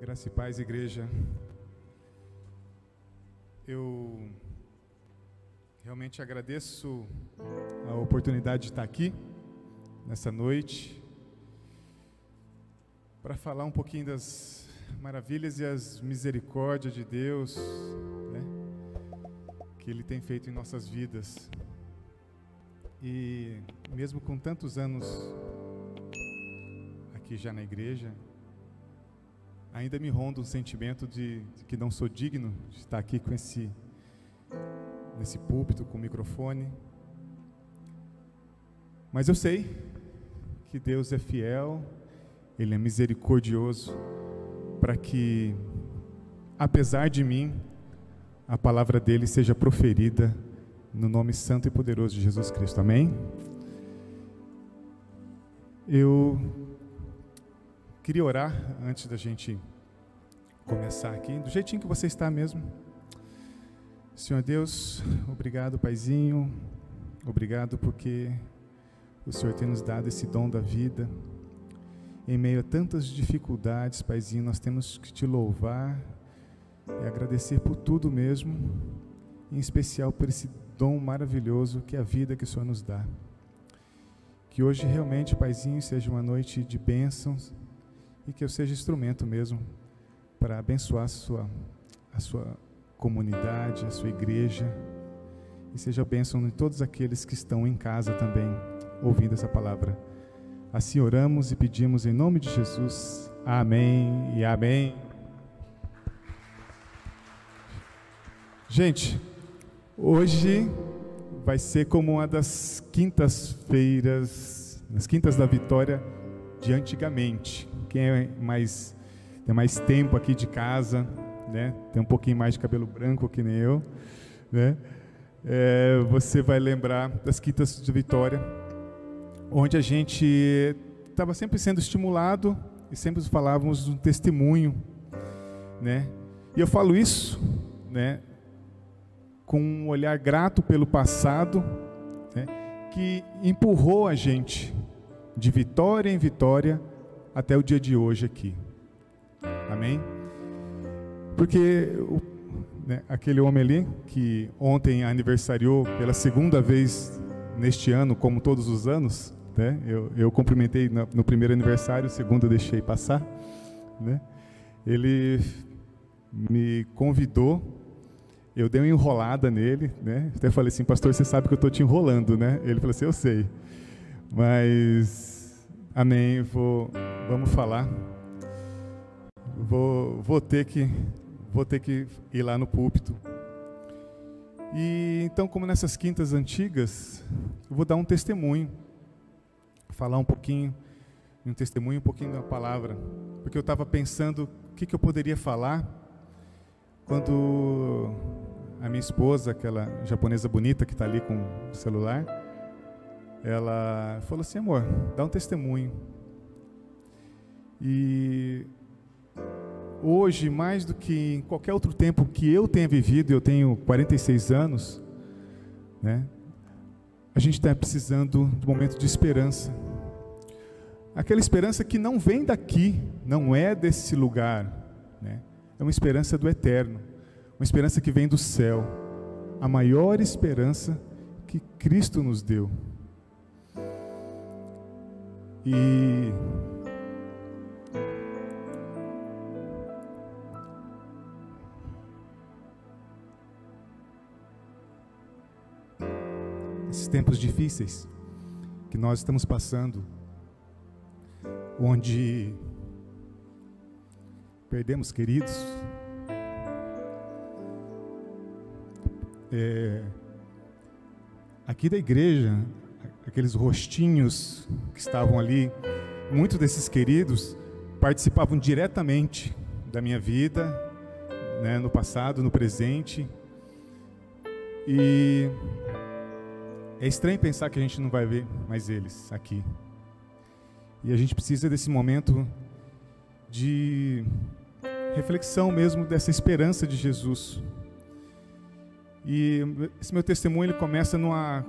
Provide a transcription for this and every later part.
Graça e paz, igreja. Eu realmente agradeço a oportunidade de estar aqui nessa noite para falar um pouquinho das maravilhas e as misericórdias de Deus, né, que Ele tem feito em nossas vidas. E mesmo com tantos anos aqui já na igreja, ainda me ronda um sentimento de que não sou digno de estar aqui com nesse púlpito, com o microfone. Mas eu sei que Deus é fiel, Ele é misericordioso, para que, apesar de mim, a palavra dEle seja proferida no nome santo e poderoso de Jesus Cristo. Amém? Eu queria orar antes da gente começar aqui, do jeitinho que você está mesmo. Senhor Deus, obrigado, Paizinho, obrigado porque o Senhor tem nos dado esse dom da vida. Em meio a tantas dificuldades, Paizinho, nós temos que te louvar e agradecer por tudo mesmo, em especial por esse dom maravilhoso que é a vida que o Senhor nos dá. Que hoje realmente, Paizinho, seja uma noite de bênçãos e que eu seja instrumento mesmo para abençoar a sua comunidade, a sua igreja, e seja bênção em todos aqueles que estão em casa também ouvindo essa palavra. Assim oramos e pedimos em nome de Jesus. Amém e amém. Gente, hoje vai ser como uma das quintas-feiras, nas quintas da Vitória de antigamente. Quem tem mais tempo aqui de casa, né? Tem um pouquinho mais de cabelo branco que nem eu, né? Você vai lembrar das quintas de Vitória, onde a gente estava sempre sendo estimulado e sempre falávamos um testemunho, né? E eu falo isso, né, com um olhar grato pelo passado, né, que empurrou a gente de vitória em vitória até o dia de hoje aqui. Amém? Porque aquele homem ali, que ontem aniversariou pela segunda vez neste ano, como todos os anos, né? Eu cumprimentei no primeiro aniversário, o segundo eu deixei passar, né? Ele me convidou, eu dei uma enrolada nele, né? Até falei assim: pastor, você sabe que eu estou te enrolando, né? Ele falou assim: eu sei, mas amém, vamos falar. Vou ter que ir lá no púlpito. E então, como nessas quintas antigas, eu vou dar um testemunho, falar um pouquinho da palavra, porque eu estava pensando o que eu poderia falar quando a minha esposa, aquela japonesa bonita que está ali com o celular, ela falou assim: amor, dá um testemunho. E hoje, mais do que em qualquer outro tempo que eu tenha vivido, eu tenho 46 anos, né? A gente está precisando de um momento de esperança. Aquela esperança que não vem daqui, não é desse lugar, né? É uma esperança do eterno, uma esperança que vem do céu, a maior esperança que Cristo nos deu. E esses tempos difíceis que nós estamos passando, onde perdemos queridos, aqui da igreja, aqueles rostinhos que estavam ali, muitos desses queridos participavam diretamente da minha vida, né, no passado, no presente, e é estranho pensar que a gente não vai ver mais eles aqui. E a gente precisa desse momento de reflexão mesmo, dessa esperança de Jesus. E esse meu testemunho, ele começa numa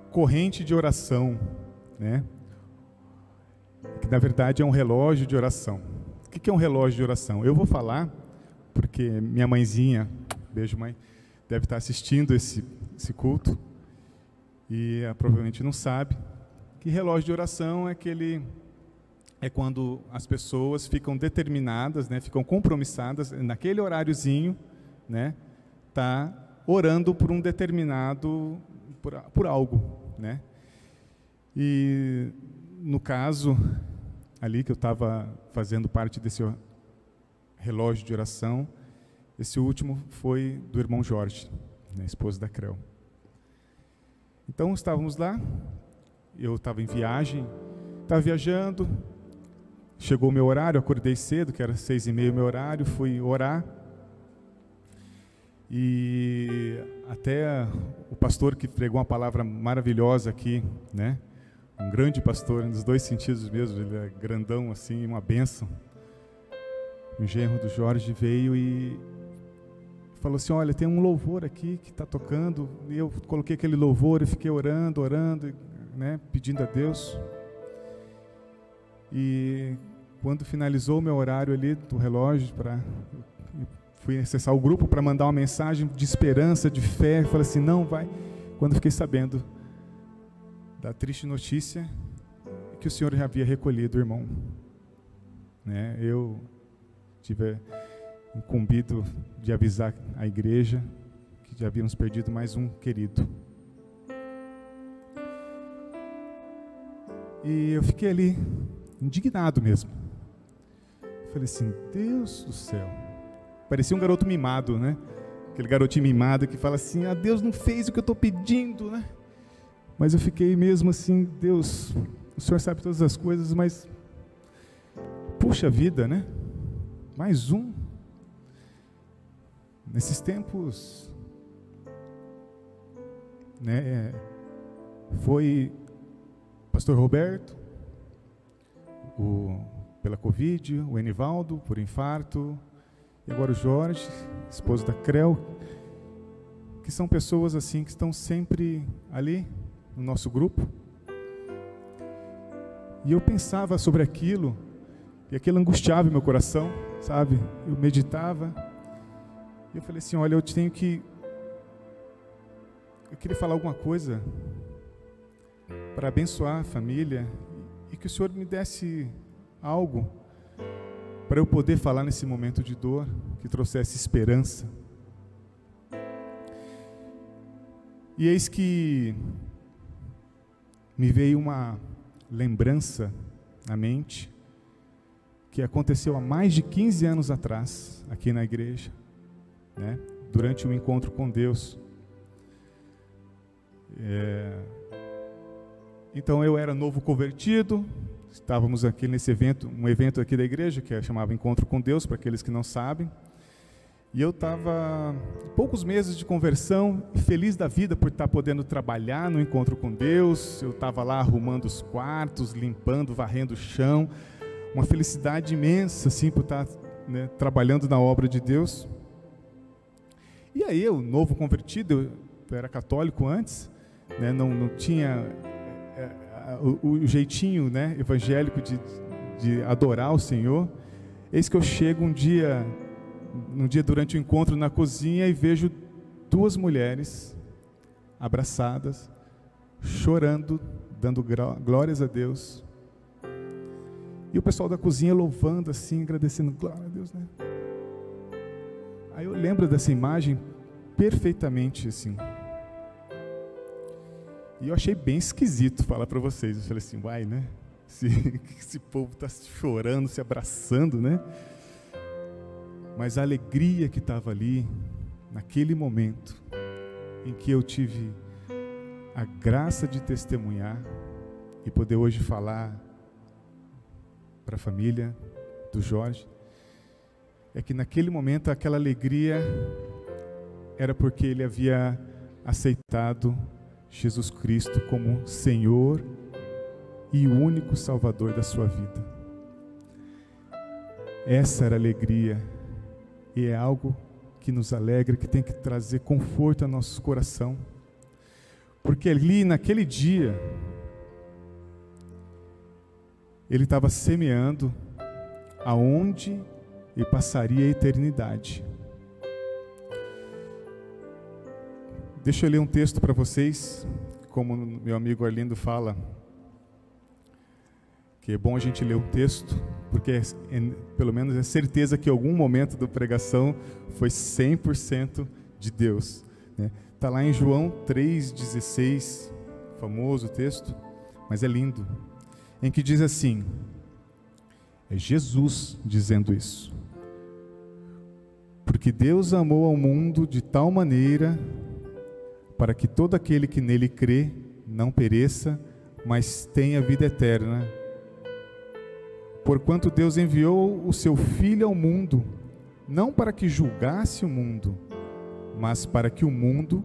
corrente de oração, né? Que na verdade é um relógio de oração. que é um relógio de oração? Eu vou falar, porque minha mãezinha, beijo mãe, deve estar assistindo esse culto, e provavelmente não sabe, que relógio de oração é quando as pessoas ficam determinadas, né, ficam compromissadas, naquele horáriozinho, né, tá orando por um determinado, por algo, né? E no caso ali que eu estava fazendo parte desse relógio de oração, esse último foi do irmão Jorge, né, esposo da Creu. Então estávamos lá, eu estava em viagem, estava viajando, chegou o meu horário, acordei cedo, que era 6h30 o meu horário, fui orar. E até o pastor que pregou uma palavra maravilhosa aqui, né? Um grande pastor, nos dois sentidos mesmo, ele é grandão assim, uma bênção. O genro do Jorge veio e falou assim, olha, tem um louvor aqui que está tocando. E eu coloquei aquele louvor e fiquei orando, né, pedindo a Deus. E quando finalizou o meu horário ali do relógio, fui acessar o grupo para mandar uma mensagem de esperança, de fé, falei assim, não, vai. Quando fiquei sabendo da triste notícia que o Senhor já havia recolhido o irmão, né? Eu tive incumbido de avisar a igreja que já havíamos perdido mais um querido. E eu fiquei ali indignado mesmo. Falei assim, Deus do céu. Parecia um garoto mimado, né? Aquele garotinho mimado que fala assim, Deus não fez o que eu estou pedindo, né? Mas eu fiquei mesmo assim, Deus, o Senhor sabe todas as coisas, mas puxa vida, né? Mais um. Nesses tempos, né? Foi o pastor Roberto, pela Covid, o Enivaldo, por infarto, e agora o Jorge, esposo da Creu, que são pessoas assim que estão sempre ali no nosso grupo. E eu pensava sobre aquilo, e aquilo angustiava meu coração, sabe? Eu meditava, e eu falei assim, olha, eu queria falar alguma coisa para abençoar a família, e que o Senhor me desse algo para eu poder falar nesse momento de dor, que trouxesse esperança. E eis que me veio uma lembrança na mente, que aconteceu há mais de 15 anos atrás, aqui na igreja, né? Durante um encontro com Deus. Então eu era novo convertido, estávamos aqui nesse evento, um evento aqui da igreja, que chamava Encontro com Deus, para aqueles que não sabem. E eu estava poucos meses de conversão, feliz da vida por estar podendo trabalhar no Encontro com Deus. Eu estava lá arrumando os quartos, limpando, varrendo o chão. Uma felicidade imensa, assim, por estar, né, trabalhando na obra de Deus. E aí eu, novo convertido, eu era católico antes, né, não tinha o jeitinho, né, evangélico de adorar o Senhor. Eis que eu chego um dia durante o encontro na cozinha e vejo duas mulheres abraçadas, chorando, dando glórias a Deus. E o pessoal da cozinha louvando assim, agradecendo, glória a Deus, né? Aí eu lembro dessa imagem perfeitamente assim. E eu achei bem esquisito falar para vocês. Eu falei assim, uai, né? Esse povo está chorando, se abraçando, né? Mas a alegria que estava ali, naquele momento, em que eu tive a graça de testemunhar e poder hoje falar para a família do Jorge, é que naquele momento aquela alegria era porque ele havia aceitado Jesus Cristo como Senhor e o único Salvador da sua vida. Essa era a alegria, e é algo que nos alegra, que tem que trazer conforto ao nosso coração, porque ali naquele dia ele estava semeando aonde eu passaria a eternidade. Deixa eu ler um texto para vocês, como meu amigo Arlindo fala, que é bom a gente ler um texto, porque pelo menos é certeza que em algum momento da pregação foi 100% de Deus. Está lá em João 3,16, famoso texto, mas é lindo, em que diz assim, é Jesus dizendo isso. Porque Deus amou ao mundo de tal maneira para que todo aquele que nele crê não pereça, mas tenha vida eterna. Porquanto Deus enviou o seu Filho ao mundo, não para que julgasse o mundo, mas para que o mundo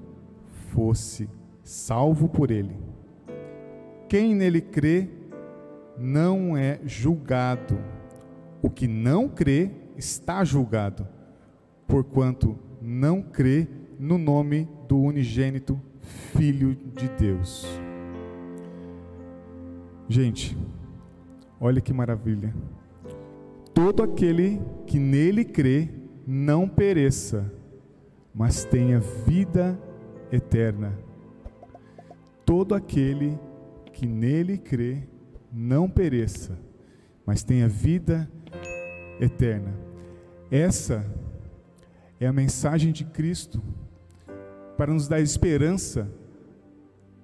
fosse salvo por ele. Quem nele crê não é julgado. O que não crê está julgado, porquanto não crê no nome do unigênito Filho de Deus. Gente, olha que maravilha. Todo aquele que nele crê não pereça, mas tenha vida eterna. Todo aquele que nele crê não pereça, mas tenha vida eterna. Essa é a mensagem de Cristo para nos dar esperança,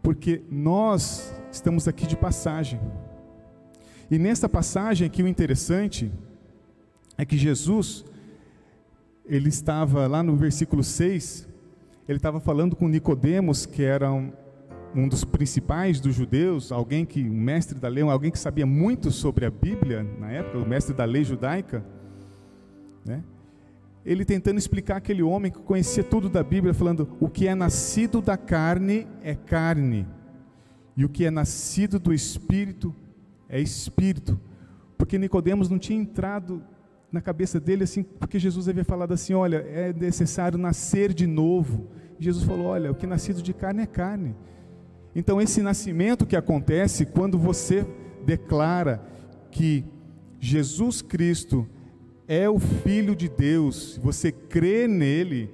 porque nós estamos aqui de passagem. E nessa passagem aqui, o interessante é que Jesus, ele estava lá no versículo 6, ele estava falando com Nicodemos, que era um dos principais dos judeus, um mestre da lei, alguém que sabia muito sobre a Bíblia na época, o mestre da lei judaica, né? Ele tentando explicar aquele homem que conhecia tudo da Bíblia, falando, o que é nascido da carne é carne, e o que é nascido do Espírito é Espírito, porque Nicodemos não tinha entrado na cabeça dele assim, porque Jesus havia falado assim, olha, é necessário nascer de novo. E Jesus falou, olha, o que é nascido de carne é carne. Então esse nascimento que acontece quando você declara que Jesus Cristo é o Filho de Deus, você crê nele,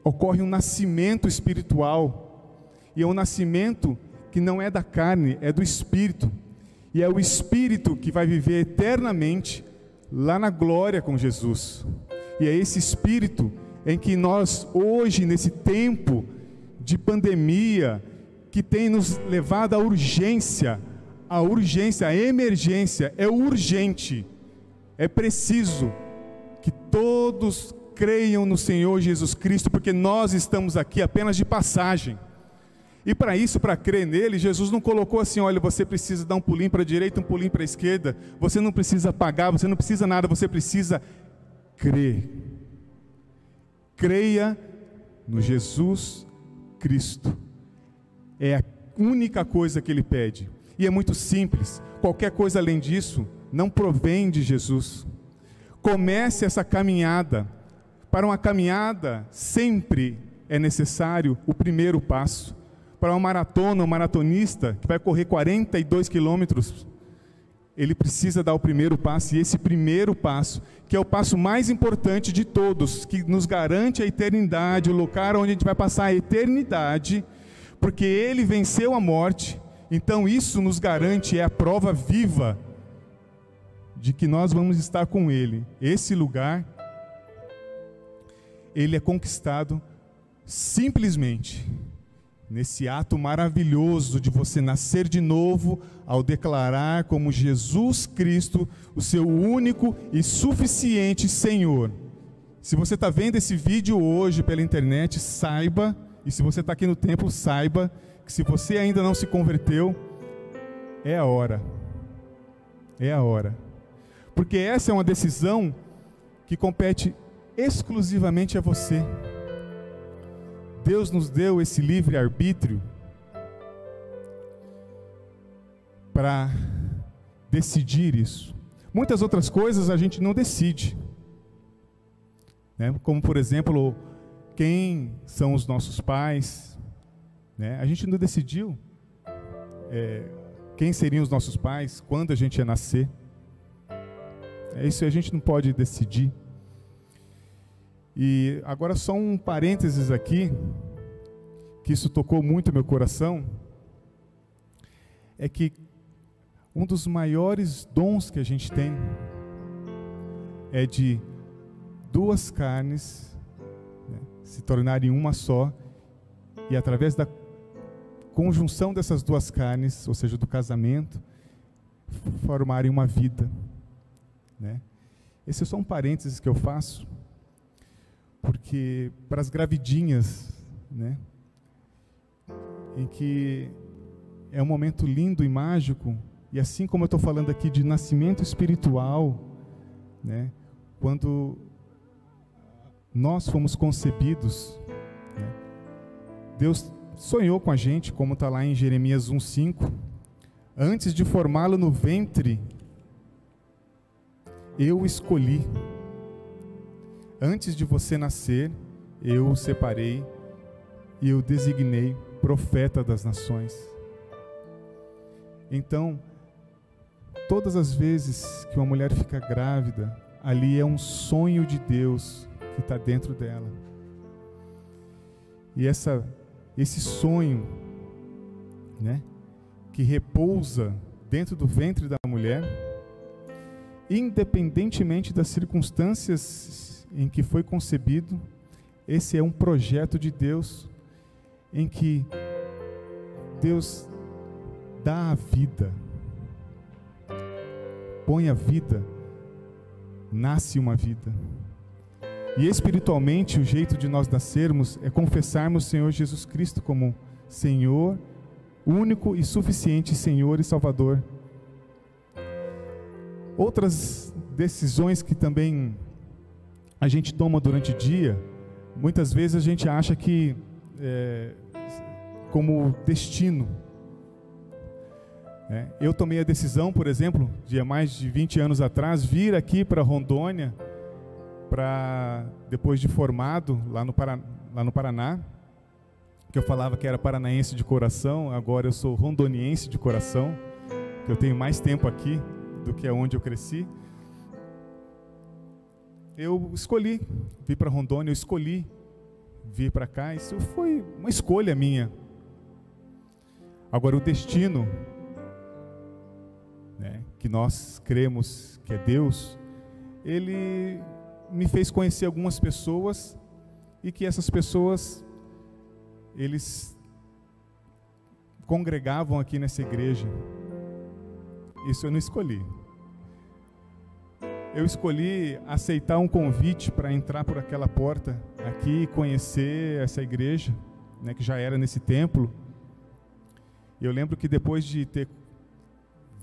ocorre um nascimento espiritual, e é um nascimento que não é da carne, é do Espírito, e é o Espírito que vai viver eternamente lá na glória com Jesus. E é esse Espírito em que nós hoje, nesse tempo de pandemia, que tem nos levado à urgência, a emergência, é urgente, é preciso que todos creiam no Senhor Jesus Cristo, porque nós estamos aqui apenas de passagem. E para isso, para crer nele, Jesus não colocou assim, olha, você precisa dar um pulinho para a direita, um pulinho para a esquerda, você não precisa pagar, você não precisa nada, você precisa crer. Creia no Jesus Cristo. É a única coisa que ele pede. E é muito simples, qualquer coisa além disso não provém de Jesus. Comece essa caminhada. Para uma caminhada sempre é necessário o primeiro passo. Para uma maratona, um maratonista que vai correr 42 quilômetros, ele precisa dar o primeiro passo, e esse primeiro passo, que é o passo mais importante de todos, que nos garante a eternidade, o lugar onde a gente vai passar a eternidade, porque ele venceu a morte, então isso nos garante, é a prova viva de que nós vamos estar com ele. Esse lugar, ele é conquistado simplesmente nesse ato maravilhoso de você nascer de novo, ao declarar como Jesus Cristo, o seu único e suficiente Senhor. Se você está vendo esse vídeo hoje pela internet, saiba, e se você está aqui no templo, saiba, que se você ainda não se converteu, é a hora. É a hora. Porque essa é uma decisão que compete exclusivamente a você. Deus nos deu esse livre-arbítrio para decidir isso. Muitas outras coisas a gente não decide, né? Como, por exemplo, quem são os nossos pais, né? A gente não decidiu quem seriam os nossos pais, quando a gente ia nascer. É isso, a gente não pode decidir. E agora só um parênteses aqui, que isso tocou muito meu coração, é que um dos maiores dons que a gente tem é de duas carnes, né, se tornarem uma só, e através da conjunção dessas duas carnes, ou seja, do casamento, formarem uma vida, né? Esse é só um parênteses que eu faço, porque para as gravidinhas, né, em que é um momento lindo e mágico, e assim como eu estou falando aqui de nascimento espiritual, né, quando nós fomos concebidos, né, Deus sonhou com a gente, como está lá em Jeremias 1,5, antes de formá-lo no ventre, eu o escolhi. Antes de você nascer, eu o separei e eu designei profeta das nações. Então, todas as vezes que uma mulher fica grávida, ali é um sonho de Deus que está dentro dela. E esse sonho, né, que repousa dentro do ventre da mulher, independentemente das circunstâncias em que foi concebido, esse é um projeto de Deus, em que Deus dá a vida, põe a vida, nasce uma vida. E espiritualmente, o jeito de nós nascermos é confessarmos o Senhor Jesus Cristo como Senhor, único e suficiente Senhor e Salvador. Outras decisões que também a gente toma durante o dia, muitas vezes a gente acha que como destino. Eu tomei a decisão, por exemplo, de há mais de 20 anos atrás, vir aqui para Rondônia, depois de formado lá no Paraná, que eu falava que era paranaense de coração, agora eu sou rondoniense de coração, que eu tenho mais tempo aqui do que onde eu cresci. Eu escolhi vir para Rondônia, eu escolhi vir para cá, isso foi uma escolha minha. Agora o destino, né, que nós cremos que é Deus, Ele me fez conhecer algumas pessoas, e que essas pessoas, eles congregavam aqui nessa igreja. Isso eu não escolhi. Eu escolhi aceitar um convite para entrar por aquela porta aqui e conhecer essa igreja, né, que já era nesse templo. E eu lembro que depois de ter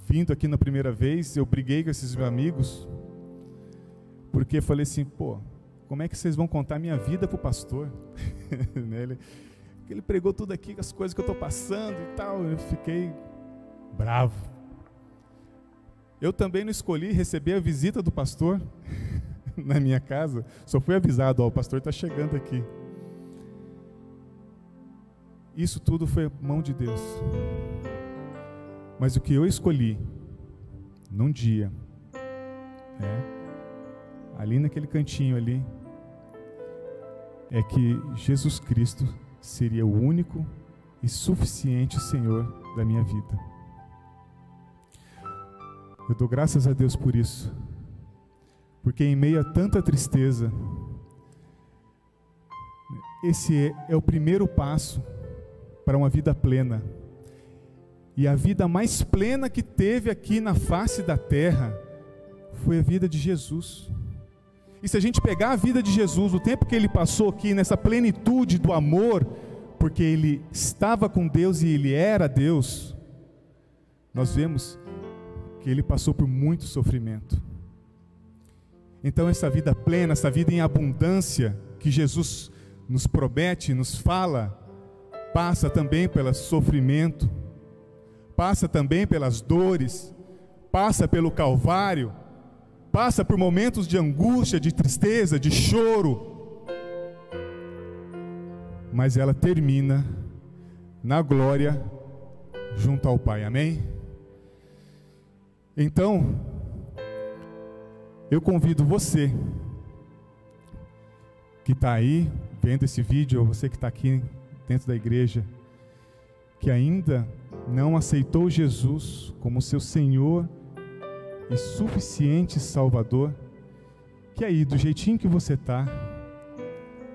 vindo aqui na primeira vez, eu briguei com esses meus amigos, porque eu falei assim, como é que vocês vão contar minha vida para o pastor? Ele pregou tudo aqui, as coisas que eu estou passando e tal. Eu fiquei bravo. Eu também não escolhi receber a visita do pastor na minha casa, só fui avisado, o pastor está chegando aqui. Isso tudo foi mão de Deus. Mas o que eu escolhi, num dia, ali naquele cantinho ali, é que Jesus Cristo seria o único e suficiente Senhor da minha vida. Eu dou graças a Deus por isso, porque em meio a tanta tristeza, esse é o primeiro passo para uma vida plena. E a vida mais plena que teve aqui na face da terra foi a vida de Jesus. E se a gente pegar a vida de Jesus, o tempo que ele passou aqui nessa plenitude do amor, porque ele estava com Deus e ele era Deus, nós vemos que ele passou por muito sofrimento. Então essa vida plena, essa vida em abundância que Jesus nos promete, nos fala, passa também pelo sofrimento, passa também pelas dores, passa pelo Calvário, passa por momentos de angústia, de tristeza, de choro, mas ela termina na glória junto ao Pai, amém? Então, Eu convido você que está aí vendo esse vídeo, ou você que está aqui dentro da igreja, que ainda não aceitou Jesus como seu Senhor e suficiente Salvador, que aí, do jeitinho que você está,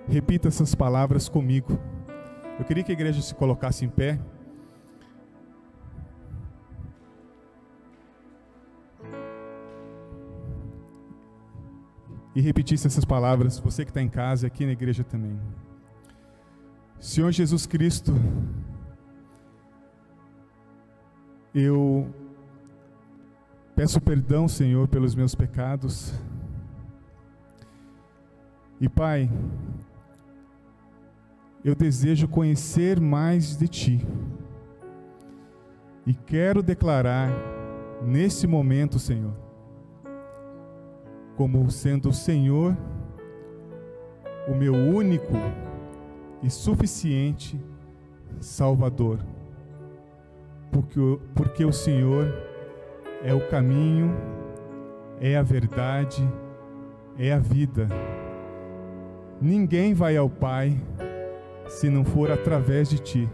repita essas palavras comigo. Eu queria que a igreja se colocasse em pé. E repetisse essas palavras, você que está em casa e aqui na igreja também. Senhor Jesus Cristo, eu peço perdão, Senhor, pelos meus pecados. E Pai, eu desejo conhecer mais de Ti. E quero declarar nesse momento, Senhor, como sendo o Senhor o meu único e suficiente Salvador. Porque o Senhor é o caminho, é a verdade, é a vida. Ninguém vai ao Pai se não for através de Ti.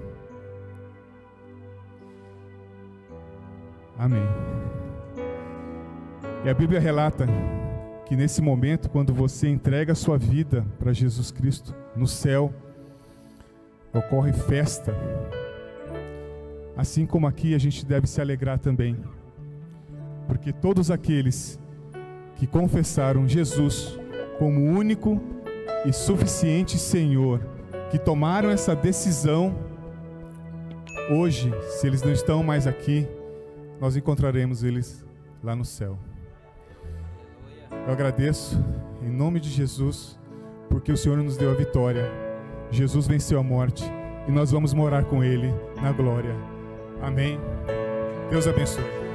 Amém. E a Bíblia relata que nesse momento, quando você entrega a sua vida para Jesus Cristo, no céu, ocorre festa. Assim como aqui a gente deve se alegrar também. Porque todos aqueles que confessaram Jesus como único e suficiente Senhor, que tomaram essa decisão, hoje, se eles não estão mais aqui, nós encontraremos eles lá no céu. Eu agradeço, em nome de Jesus, porque o Senhor nos deu a vitória. Jesus venceu a morte e nós vamos morar com Ele na glória. Amém. Deus abençoe.